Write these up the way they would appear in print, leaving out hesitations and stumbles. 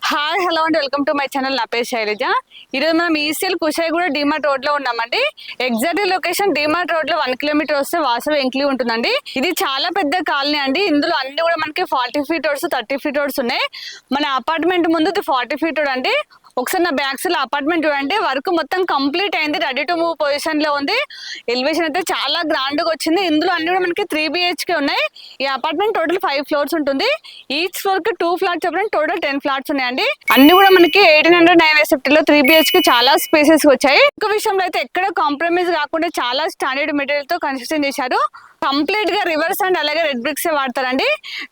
Hi hello అండి, welcome to my channel. నా పేరు శైలజ. ఈరోజు మనం ఈసీఎల్ కుషాయిగూడ డిమార్ట్ రోడ్ లో ఉన్నామండి. ఎగ్జాక్ట్ లొకేషన్ డిమార్ట్ రోడ్ లో 1 కిలోమీటర్ వస్తే వాసవి ఎంక్లీ ఉంటుందండి. ఇది చాలా పెద్ద కాలనీ అండి. ఇందులో అన్ని కూడా మనకి 40 ఫీట్ రోడ్స్ 30 ఫీట్ రోడ్స్ ఉన్నాయి. మన అపార్ట్మెంట్ ముందు 40 ఫీట్ రోడ్ అండి. ఒకసారి నా బ్యాక్ సైడ్ అపార్ట్మెంట్ చూడండి, వర్క్ మొత్తం కంప్లీట్ అయింది, రెడీ టు మూవ్ పొజిషన్ లో ఉంది. ఎలివేషన్ అయితే చాలా గ్రాండ్ గా వచ్చింది. ఇందులో అన్ని కూడా మనకి 3 BHK ఉన్నాయి. ఈ అపార్ట్మెంట్ టోటల్ 5 ఫ్లోర్స్ ఉంటుంది. ఈచ్ ఫ్లోర్ కి 2 ఫ్లాట్స్ చెప్పడం టోటల్ 10 ఫ్లాట్స్ ఉన్నాయండి. అన్ని కూడా మనకి 1809 SFT లో 3 BHK చాలా స్పేసెస్ వచ్చాయి. ఒక విషయంలో అయితే ఎక్కడ కాంప్రమైజ్ కాకుండా చాలా స్టాండర్డ్ మెటీరియల్ తో కన్స్ట్రక్షన్ చేశారు. కంప్లీట్ గా రివర్స్ అండ్ అలాగే రెడ్ బ్రిక్స్ వాడతారండి.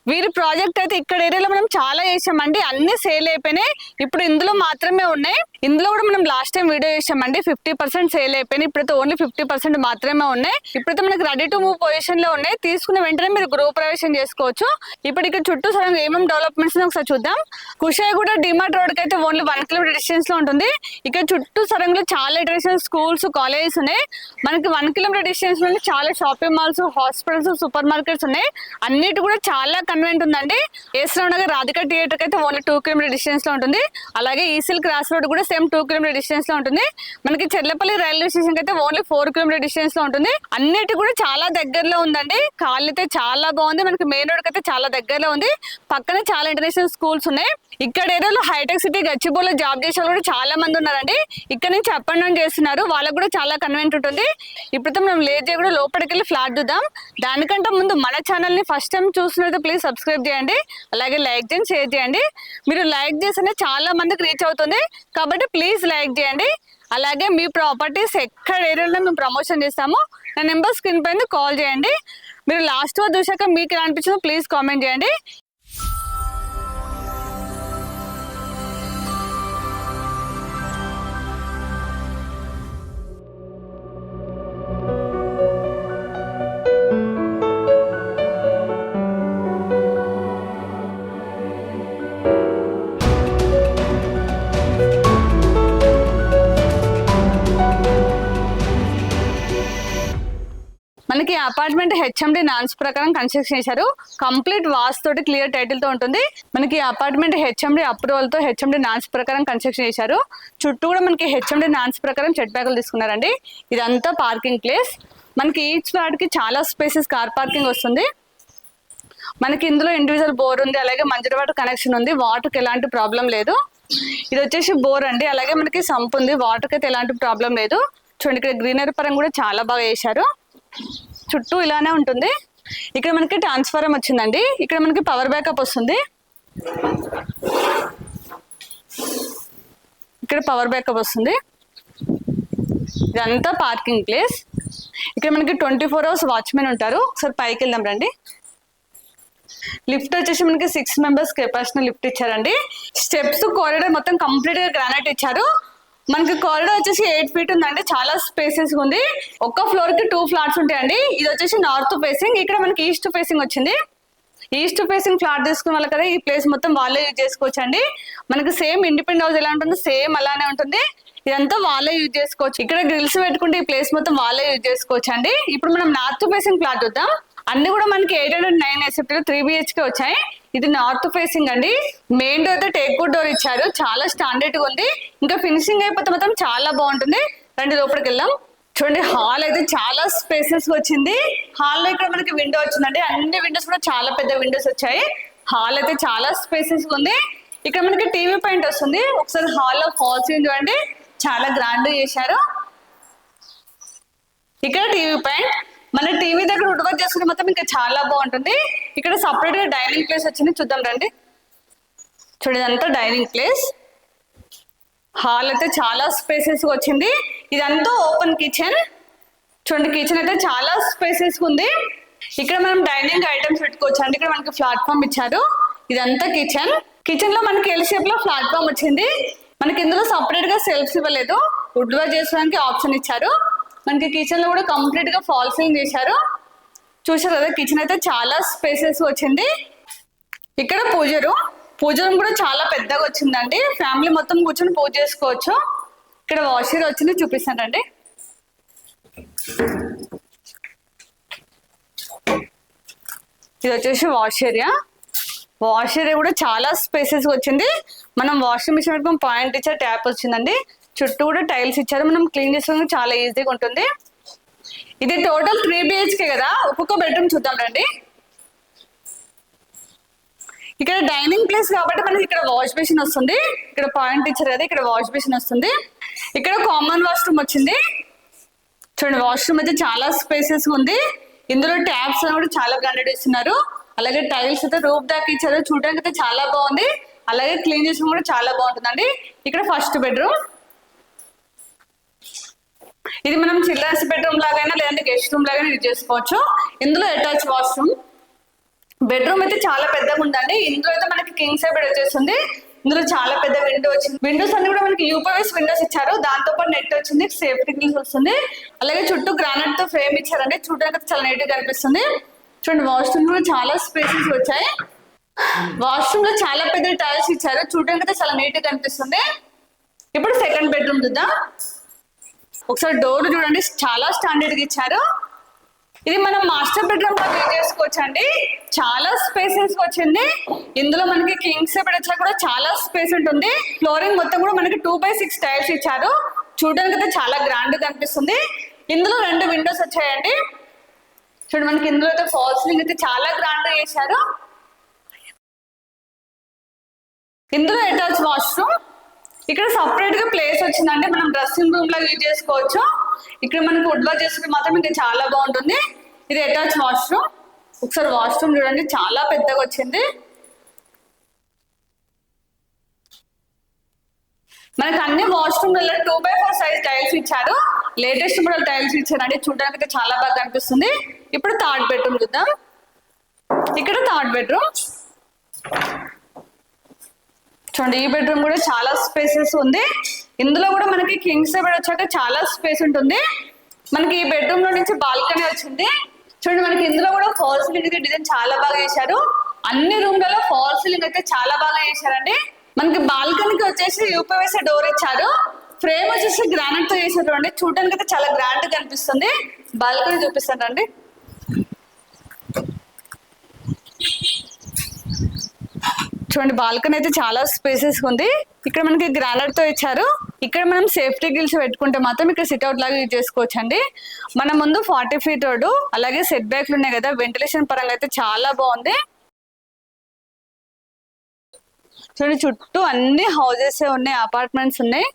వీరి ప్రాజెక్ట్ అయితే ఇక్కడ ఏరియాలో మనం చాలా చేసామండి. అన్ని సేల్ అయిపోయినాయి. ఇప్పుడు ఇందులో మాత్రమే ఉన్నాయి. ఇందులో కూడా మనం లాస్ట్ టైం వీడియో చేసామండి. 50% సేల్ అయిపోయినాయి. ఇప్పుడైతే ఓన్లీ 50% మాత్రమే ఉన్నాయి. ఇప్పుడైతే మనకి రెడీ టు మూవ్ పొజిషన్ లో ఉన్నాయి. తీసుకున్న వెంటనే మీరు గృహ ప్రవేశం చేసుకోవచ్చు. ఇప్పుడు ఇక్కడ చుట్టూ సరంగా ఏమేమి డెవలప్మెంట్స్ ఒకసారి చూద్దాం. కుషాయిగూడ డిమార్ట్ రోడ్ కి అయితే ఓన్లీ 1 కిలోమీటర్ డిస్టెన్స్ లో ఉంటుంది. ఇక్కడ చుట్టూ సరంలో చాలా ఇంటర్నేషనల్ స్కూల్స్ కాలేజెస్ ఉన్నాయి. మనకి 1 కిలోమీటర్ డిస్టెన్స్ లో చాలా shopping malls, hospitals, super markets ఉన్నాయి. అన్నిటి కూడా చాలా కన్వీనియంట్ ఉందండి. ఏసరావు నగర్ రాధికా థియేటర్ అయితే ఓన్లీ 2 కిలోమీటర్ డిస్టెన్స్ లో ఉంటుంది. అలాగే ఈసీఎల్ క్రాస్ రోడ్ కూడా సేమ్ 2 కిలోమీటర్ డిస్టెన్స్ లో ఉంటుంది. మనకి చెర్లపల్లి రైల్వే స్టేషన్ అయితే ఓన్లీ 4 కిలోమీటర్ డిస్టెన్స్ లో ఉంటుంది. అన్నిటి కూడా చాలా దగ్గరలో ఉందండి. కాలనీ అయితే చాలా బాగుంది. మనకి మెయిన్ రోడ్ అయితే చాలా దగ్గరలో ఉంది. పక్కన చాలా ఇంటర్నేషనల్ స్కూల్స్ ఉన్నాయి. ఇక్కడ ఏరియాలో హైటెక్ సిటీ గచ్చిబౌలిలో జాబ్ చేసే వాళ్ళు కూడా చాలా మంది ఉన్నారండి. ఇక్కడ నుంచి అప్ అండ్ డౌన్ చేస్తున్నారు. వాళ్ళకు కూడా చాలా కన్వీనియంట్ ఉంటుంది. ఇప్పుడు మనం లేట్ కూడా లోపలికి వెళ్ళి ఫ్లాట్ చూద్దాం. దానికంటే ముందు మన ఛానల్ ని ఫస్ట్ టైం చూసినట్లయితే ప్లీజ్ సబ్స్క్రైబ్ చేయండి. అలాగే లైక్ చేయండి, షేర్ చేయండి. మీరు లైక్ చేస్తేనే చాలా మందికి రీచ్ అవుతుంది కాబట్టి ప్లీజ్ లైక్ చేయండి. అలాగే మీ ప్రాపర్టీస్ ఎక్కడ ఏరియాలో మేము ప్రమోషన్ చేస్తామో నా నెంబర్ స్క్రీన్ పైన కాల్ చేయండి. మీరు లాస్ట్ వరకు చూసాక మీకు ఎలా అనిపించిందో ప్లీజ్ కామెంట్ చేయండి. మనకి అపార్ట్మెంట్ హెచ్ఎండి నాన్స్ ప్రకారం కన్స్ట్రక్షన్ చేశారు. కంప్లీట్ వాస్ తోటి క్లియర్ టైటిల్ తో ఉంటుంది. మనకి అపార్ట్మెంట్ హెచ్ఎండి అప్రూవల్ తో హెచ్ఎండి నాన్స్ ప్రకారం కన్స్ట్రక్షన్ చేశారు. చుట్టూ కూడా మనకి హెచ్ఎండి నాన్స్ ప్రకారం చెట్ ప్యాకులు తీసుకున్నారండి. ఇదంతా పార్కింగ్ ప్లేస్. మనకి ఈచ్ ఫ్లాట్ కి చాలా స్పేసెస్ కార్ పార్కింగ్ వస్తుంది. మనకి ఇందులో ఇండివిజువల్ బోర్ ఉంది, అలాగే మంజరి వాటర్ కనెక్షన్ ఉంది. వాటర్కి ఎలాంటి ప్రాబ్లం లేదు. ఇది వచ్చేసి బోర్ అండి. అలాగే మనకి సంప్ ఉంది. వాటర్కి అయితే ఎలాంటి ప్రాబ్లం లేదు. చూడండి, ఇక్కడ గ్రీనరీ పరంగా కూడా చాలా బాగా చేశారు. చుట్టూ ఇలానే ఉంటుంది. ఇక్కడ మనకి ట్రాన్స్ఫారం వచ్చిందండి. ఇక్కడ మనకి పవర్ బ్యాకప్ వస్తుంది. ఇక్కడ పవర్ బ్యాకప్ వస్తుంది. ఇదంతా పార్కింగ్ ప్లేస్. ఇక్కడ మనకి 24 hours వాచ్మెన్ ఉంటారు. ఒకసారి పైకి వెళ్దాం రండి. లిఫ్ట్ వచ్చేసి మనకి 6 మెంబర్స్ కెపాసిటీ లిఫ్ట్ ఇచ్చారండి. స్టెప్స్, కారిడార్ మొత్తం కంప్లీట్ గా గ్రానైట్ ఇచ్చారు. మనకి కారిడార్ వచ్చేసి 8 feet ఉందండి. చాలా స్పేసెస్ ఉంది. ఒక్క ఫ్లోర్ కి 2 ఫ్లాట్స్ ఉంటాయండి. ఇది వచ్చేసి నార్త్ ఫేసింగ్. ఇక్కడ మనకి ఈస్ట్ ఫేసింగ్ వచ్చింది. ఈస్ట్ ఫేసింగ్ ఫ్లాట్ తీసుకున్న వాళ్ళు కదా, ఈ ప్లేస్ మొత్తం వాళ్ళే యూజ్ చేసుకోవచ్చు అండి. మనకి సేమ్ ఇండిపెండెంట్ హౌస్ ఎలా ఉంటుందో సేమ్ అలానే ఉంటుంది. ఇదంతా వాళ్ళే యూజ్ చేసుకోవచ్చు. ఇక్కడ గ్రిల్స్ పెట్టుకుంటే ఈ ప్లేస్ మొత్తం వాళ్ళే యూజ్ చేసుకోవచ్చు అండి. ఇప్పుడు మనం నార్త్ ఫేసింగ్ ఫ్లాట్ చూద్దాం. అన్ని కూడా మనకి 809 SFT లో 3 BHK వచ్చాయి. ఇది నార్త్ ఫేసింగ్ అండి. మెయిన్ డోర్ అయితే టేక్ వుడ్ డోర్ ఇచ్చారు. చాలా స్టాండర్డ్ గా ఉంది. ఇంకా ఫినిషింగ్ అయిపోతే మాత్రం చాలా బాగుంటుంది. రండి లోపలికి వెళ్దాం. చూడండి, హాల్ అయితే చాలా స్పేసెస్ వచ్చింది. హాల్ లో ఇక్కడ మనకి విండో వచ్చిందండి. అన్ని విండోస్ కూడా చాలా పెద్ద విండోస్ వచ్చాయి. హాల్ అయితే చాలా స్పేసెస్ ఉంది. ఇక్కడ మనకి టీవీ పాయింట్ వస్తుంది. ఒకసారి హాల్ లో ఫాల్ సీలింగ్ చూడండి, చాలా గ్రాండ్ చేశారు. ఇక్కడ టీవీ పాయింట్. మన టీవీ దగ్గర వుడ్ వర్క్ చేసుకుంటే మొత్తం ఇంకా చాలా బాగుంటుంది. ఇక్కడ సపరేట్ గా డైనింగ్ ప్లేస్ వచ్చింది. చూద్దాం రండి. చూడండి, ఇదంతా డైనింగ్ ప్లేస్. హాల్ అయితే చాలా స్పేసెస్ వచ్చింది. ఇదంతా ఓపెన్ కిచెన్. చూడండి, కిచెన్ అయితే చాలా స్పేసెస్ ఉంది. ఇక్కడ మనం డైనింగ్ ఐటమ్స్ పెట్టుకోవచ్చు అండి. ఇక్కడ మనకి ప్లాట్ఫామ్ ఇచ్చారు. ఇదంతా కిచెన్. కిచెన్ లో మనకి ఎల్ షేప్ లో ప్లాట్ఫామ్ వచ్చింది. మనకి ఇందులో సపరేట్ గా సెల్ఫ్స్ ఇవ్వలేదు. వుడ్ వర్క్ చేసుకోవడానికి ఆప్షన్ ఇచ్చారు. మనకి కిచెన్ లో కూడా కంప్లీట్ గా ఫాల్ సీలింగ్ చేశారు. చూసారు కదా, కిచెన్ అయితే చాలా స్పేసెస్ వచ్చింది. ఇక్కడ పూజ రూమ్ కూడా చాలా పెద్దగా వచ్చిందండి. ఫ్యామిలీ మొత్తం కూర్చొని పూజ చేసుకోవచ్చు. ఇక్కడ వాష్ ఏరియా వచ్చింది, చూపిస్తానండి. ఇది వచ్చేసి వాష్ ఏరియా. వాష్ ఏరియా కూడా చాలా స్పేసెస్ వచ్చింది. మనం వాషింగ్ మిషన్ పెట్టుకుని పాయింట్ ఇచ్చారు, ట్యాప్ వచ్చిందండి. చుట్టూ కూడా టైల్స్ ఇచ్చారు, మనం క్లీన్ చేసుకోవడానికి చాలా ఈజీగా ఉంటుంది. ఇది టోటల్ 3 BHK కదా. ఒక్కొక్క బెడ్రూమ్ చూద్దాం రండి. ఇక్కడ డైనింగ్ ప్లేస్ కాబట్టి మనకి ఇక్కడ వాష్ బేసిన్ వస్తుంది. ఇక్కడ పాయింట్ ఇచ్చారు కదా, ఇక్కడ వాష్ బేసిన్ వస్తుంది. ఇక్కడ కామన్ వాష్రూమ్ వచ్చింది. చూడండి, వాష్రూమ్ అయితే చాలా స్పేసెస్ ఉంది. ఇందులో ట్యాప్స్ కూడా చాలా బ్రాండెడ్ ఇస్తున్నారు. అలాగే టైల్స్ అయితే రూప్ దాకా ఇచ్చారు, చూడడానికి అయితే చాలా బాగుంది. అలాగే క్లీన్ చేసిన కూడా చాలా బాగుంటుందండి. ఇక్కడ ఫస్ట్ బెడ్రూమ్, ఇది మనం చిల్డ్రన్స్ బెడ్రూమ్ లాగైనా లేదంటే గెస్ట్ రూమ్ లాగైనా యూజ్ చేసుకోవచ్చు. ఇందులో అటాచ్ వాష్రూమ్. బెడ్రూమ్ అయితే చాలా పెద్దగా ఉందండి. ఇందులో అయితే మనకి కింగ్ సైజ్ బెడ్ వచ్చేస్తుంది. ఇందులో చాలా పెద్ద విండో వచ్చింది. విండోస్ అన్ని కూడా మనకి యూపీఎస్ విండోస్ ఇచ్చారు, దాంతో పాటు నెట్ వచ్చింది, సేఫ్టీ గ్రిల్స్ వస్తుంది. అలాగే చుట్టూ గ్రానైట్ తో ఫ్రేమ్ ఇచ్చారండి, చూడడానికి చాలా నీట్ గా కనిపిస్తుంది. చూడండి, వాష్రూమ్ కూడా చాలా స్పేసెస్ వచ్చాయి. వాష్రూమ్ లో చాలా పెద్ద టైల్స్ ఇచ్చారు, చూడడానికి అయితే చాలా నీట్ గా కనిపిస్తుంది. ఇప్పుడు సెకండ్ బెడ్రూమ్ చూద్దాం. ఒకసారి డోర్ చూడండి, చాలా స్టాండర్డ్ గా ఇచ్చారు. ఇది మనం మాస్టర్ బెడ్రూమ్ గా యూజ్ చేసుకోవచ్చు అండి. చాలా స్పేసెస్ వచ్చింది. ఇందులో మనకి కింగ్ సైజ్ బెడ్ వచ్చా కూడా చాలా స్పేస్ ఉంటుంది. ఫ్లోరింగ్ మొత్తం కూడా మనకి 2x6 టైల్స్ ఇచ్చారు, చూడడానికి అయితే చాలా గ్రాండ్ గా కనిపిస్తుంది. ఇందులో 2 విండోస్ వచ్చాయండి. చూడండి, మనకి ఇందులో అయితే ఫాల్ సీలింగ్ అయితే చాలా గ్రాండ్ గా చేశారు. ఇందులో అటాచ్ వాష్రూమ్. ఇక్కడ సపరేట్ గా ప్లేస్ వచ్చిందండి, మనం డ్రెస్సింగ్ రూమ్ లాగా యూజ్ చేసుకోవచ్చు. ఇక్కడ మనకి వుడ్ వర్క్ చేసుకుంటే మాత్రం ఇంకా చాలా బాగుంటుంది. ఇది అటాచ్ వాష్రూమ్. ఒకసారి వాష్రూమ్ చూడండి, చాలా పెద్దగా వచ్చింది. మనకి అన్ని వాష్రూమ్ 2x4 సైజ్ టైల్స్ ఇచ్చారు, లేటెస్ట్ మోడల్ టైల్స్ ఇచ్చారండి, చూడడానికి అయితే చాలా బాగా కనిపిస్తుంది. ఇప్పుడు థర్డ్ బెడ్రూమ్ చూద్దాం. ఇక్కడ థర్డ్ బెడ్రూమ్ చూడండి, ఈ బెడ్రూమ్ కూడా చాలా స్పేసెస్ ఉంది. ఇందులో కూడా మనకి కింగ్ సైజ్ బెడ్ వచ్చాక చాలా స్పేస్ ఉంటుంది. మనకి ఈ బెడ్రూమ్ లో నుంచి బాల్కనీ వచ్చింది. చూడండి, మనకి ఇందులో కూడా ఫాల్ సీలింగ్ అయితే డిజైన్ చాలా బాగా చేశారు. అన్ని రూమ్లలో ఫాల్ సీలింగ్ అయితే చాలా బాగా చేశారండి. మనకి బాల్కనీకి వచ్చేసి యూపీఎస్ డోర్ ఇచ్చారు, ఫ్రేమ్ వచ్చేసి గ్రానైట్ తో చేశారు అండి, చూడడానికి అయితే చాలా గ్రాండ్ గా కనిపిస్తుంది. బాల్కనీ చూపిస్తానండి. చూడండి, బాల్కనీ అయితే చాలా స్పేసెస్ ఉంది. ఇక్కడ మనకి గ్రానైట్ తో ఇచ్చారు. ఇక్కడ మనం సేఫ్టీ గ్రిల్స్ పెట్టుకుంటే మాత్రం ఇక్కడ సిట్అవుట్ లాగా యూజ్ చేసుకోవచ్చు అండి. మన ముందు 40 feet రోడ్డు, అలాగే సెట్ బ్యాక్లు ఉన్నాయి కదా, వెంటిలేషన్ పరంగా అయితే చాలా బాగుంది. చూడండి, చుట్టూ అన్ని హౌసెస్ ఉన్నాయి, అపార్ట్మెంట్స్ ఉన్నాయి.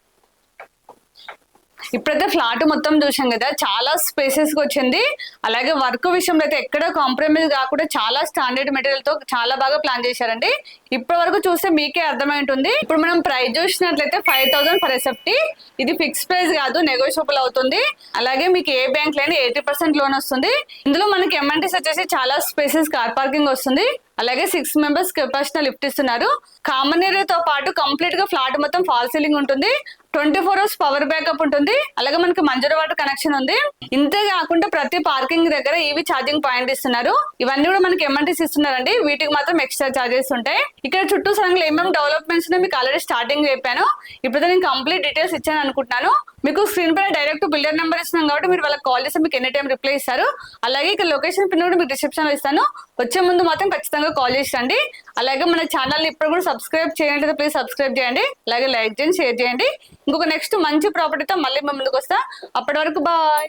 ఇప్పుడైతే ఫ్లాట్ మొత్తం చూసాం కదా, చాలా స్పేసెస్ వచ్చింది. అలాగే వర్క్ విషయంలో అయితే ఎక్కడ కాంప్రమైజ్ కాకుండా చాలా స్టాండర్డ్ మెటీరియల్ తో చాలా బాగా ప్లాన్ చేశారండి. ఇప్పటి వరకు చూస్తే మీకే అర్థమై ఉంటుంది. ఇప్పుడు మనం ప్రైస్ చూసినట్లయితే 5,000 ఫర్ ఎస్ఎఫ్టీ. ఇది ఫిక్స్ ప్రైస్ కాదు, నెగోషియబుల్ అవుతుంది. అలాగే మీకు ఏ బ్యాంక్ లో 80% లోన్ వస్తుంది. ఇందులో మనకి ఎంఎన్టీస్ వచ్చేసి చాలా స్పేసెస్ కార్ పార్కింగ్ వస్తుంది. అలాగే 6 members కెపాసిటీ లిఫ్ట్ ఇస్తున్నారు. కామన్ ఏరియాతో పాటు కంప్లీట్ గా ఫ్లాట్ మొత్తం ఫాల్ సీలింగ్ ఉంటుంది. 24 hours పవర్ బ్యాకప్ ఉంటుంది. అలాగే మనకి మంజూరు వాటర్ కనెక్షన్ ఉంది. ఇంతే కాకుండా ప్రతి పార్కింగ్ దగ్గర ఈవీ ఛార్జింగ్ పాయింట్ ఇస్తున్నారు. ఇవన్నీ కూడా మనకి ఎంఎన్టీస్ ఇస్తున్నారండి, వీటికి మాత్రం ఎక్స్ట్రా చార్జెస్ ఉంటాయి. ఇక్కడ చుట్టూ సరంగా ఏమేమి డెవలప్మెంట్స్ ఉన్నాయి మీకు ఆల్రెడీ స్టార్టింగ్ చెప్పాను. ఇప్పుడు నేను కంప్లీట్ డీటెయిల్స్ ఇచ్చాను అనుకుంటున్నాను. మీకు స్క్రీన్ పైన డైరెక్ట్ బిల్డర్ నెంబర్ ఇస్తున్నాం కాబట్టి మీరు వాళ్ళకి కాల్ చేస్తే మీకు ఎనీ టైం రిప్లై ఇస్తారు. అలాగే ఇక్కడ లొకేషన్ పిన్ కూడా మీకు డిస్క్రిప్షన్ లో ఇస్తాను. వచ్చే ముందు మాత్రం ఖచ్చితంగా కాల్ చేసి రండి. అలాగే మన ఛానల్ ఇప్పుడు కూడా సబ్స్క్రైబ్ చేయండి, ప్లీజ్ సబ్స్క్రైబ్ చేయండి. అలాగే లైక్ చేయండి, షేర్ చేయండి. ఇంకొక నెక్స్ట్ మంచి ప్రాపర్టీతో మళ్ళీ మేము ముందుకు వస్తా. అప్పటి వరకు బాయ్.